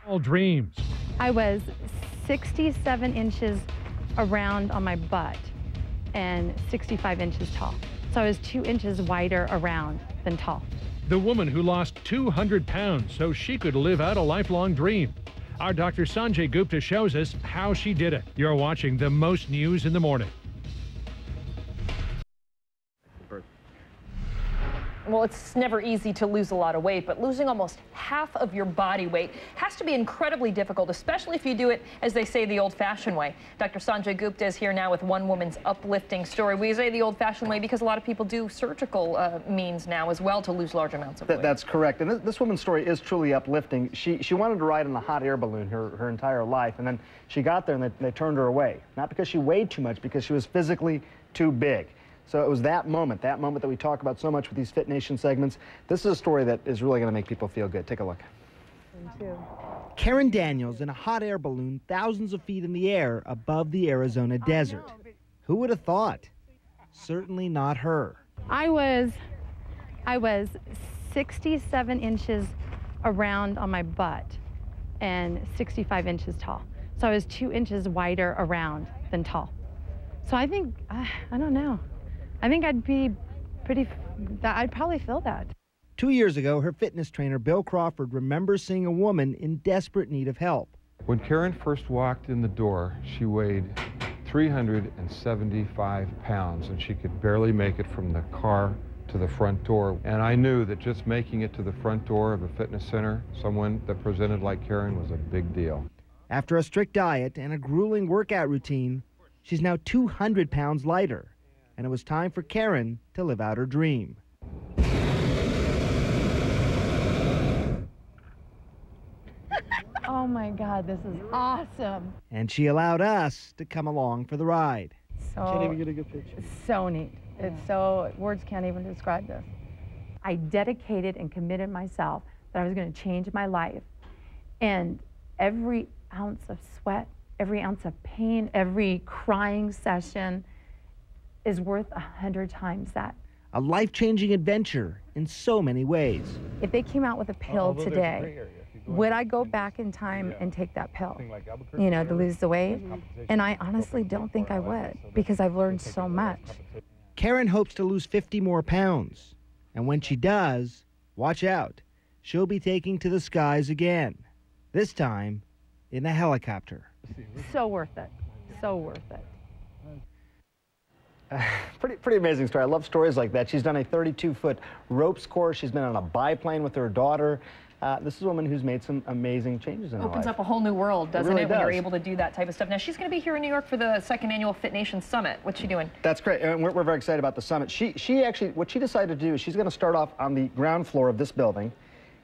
All dreams. I was 67 inches around on my butt and 65 inches tall. So I was 2 inches wider around than tall. The woman who lost 200 pounds so she could live out a lifelong dream. Our Dr. Sanjay Gupta shows us how she did it. You're watching the most news in the morning. Well, it's never easy to lose a lot of weight, but losing almost half of your body weight has to be incredibly difficult, especially if you do it, as they say, the old-fashioned way. Dr. Sanjay Gupta is here now with one woman's uplifting story. We say the old-fashioned way because a lot of people do surgical means now as well to lose large amounts of weight. That's correct. And this woman's story is truly uplifting. She wanted to ride in a hot air balloon her entire life, and then she got there and they turned her away. Not because she weighed too much, because she was physically too big. So it was that moment that we talk about so much with these Fit Nation segments. This is a story that is really going to make people feel good. Take a look. Karen Daniels in a hot air balloon thousands of feet in the air above the Arizona desert. Who would have thought? Certainly not her. I was 67 inches around on my butt and 65 inches tall. So I was 2 inches wider around than tall. So I think, I don't know. I think I'd probably feel that. 2 years ago, her fitness trainer, Bill Crawford, remembers seeing a woman in desperate need of help. When Karen first walked in the door, she weighed 375 pounds, and she could barely make it from the car to the front door. And I knew that just making it to the front door of a fitness center, someone that presented like Karen, was a big deal. After a strict diet and a grueling workout routine, she's now 200 pounds lighter. And it was time for Karen to live out her dream. Oh my God, this is awesome. And she allowed us to come along for the ride. Can't even get a good picture. It's so neat. It's so, words can't even describe this. I dedicated and committed myself that I was going to change my life. And every ounce of sweat, every ounce of pain, every crying session is worth 100 times that. A life-changing adventure in so many ways. If they came out with a pill today, would I go back in time and take that pill, you know, to lose the weight? And I honestly don't think I would, because I've learned so much. Karen hopes to lose 50 more pounds. And when she does, watch out. She'll be taking to the skies again. This time in a helicopter. So worth it. So worth it. Pretty amazing story. I love stories like that. She's done a 32-foot ropes course. She's been on a biplane with her daughter. This is a woman who's made some amazing changes in her life. Opens up a whole new world, doesn't it, when does. you're able to do that type of stuff. Now, she's going to be here in New York for the second annual Fit Nation Summit. What's she doing? That's great. And we're very excited about the summit. She actually, what she decided to do is she's going to start off on the ground floor of this building,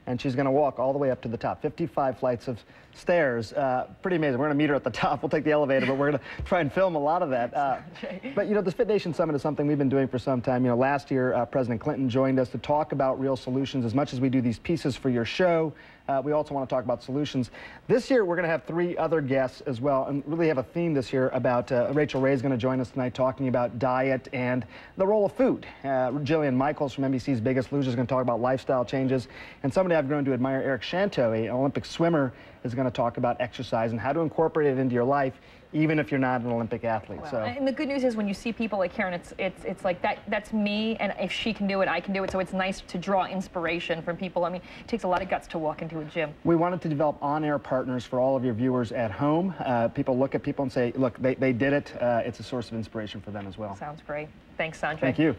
and she's going to walk all the way up to the top, 55 flights of stairs. Pretty amazing. We're going to meet her at the top. We'll take the elevator, but we're going to try and film a lot of that. But, you know, this Fit Nation Summit is something we've been doing for some time. You know, last year, President Clinton joined us to talk about real solutions. As much as we do these pieces for your show, we also want to talk about solutions. This year, we're going to have 3 other guests as well, and really have a theme this year about, Rachel Ray is going to join us tonight talking about diet and the role of food. Jillian Michaels from NBC's Biggest Loser is going to talk about lifestyle changes. And somebody I've grown to admire, Eric Shanto, an Olympic swimmer, is going to talk about exercise and how to incorporate it into your life, even if you're not an Olympic athlete. Well, so. And the good news is when you see people like Karen, it's like that's me, and if she can do it, I can do it. So it's nice to draw inspiration from people. I mean, it takes a lot of guts to walk into a gym. We wanted to develop on-air partners for all of your viewers at home. People look at people and say, look, they did it. It's a source of inspiration for them as well. Sounds great. Thanks, Sanjay. Thank you.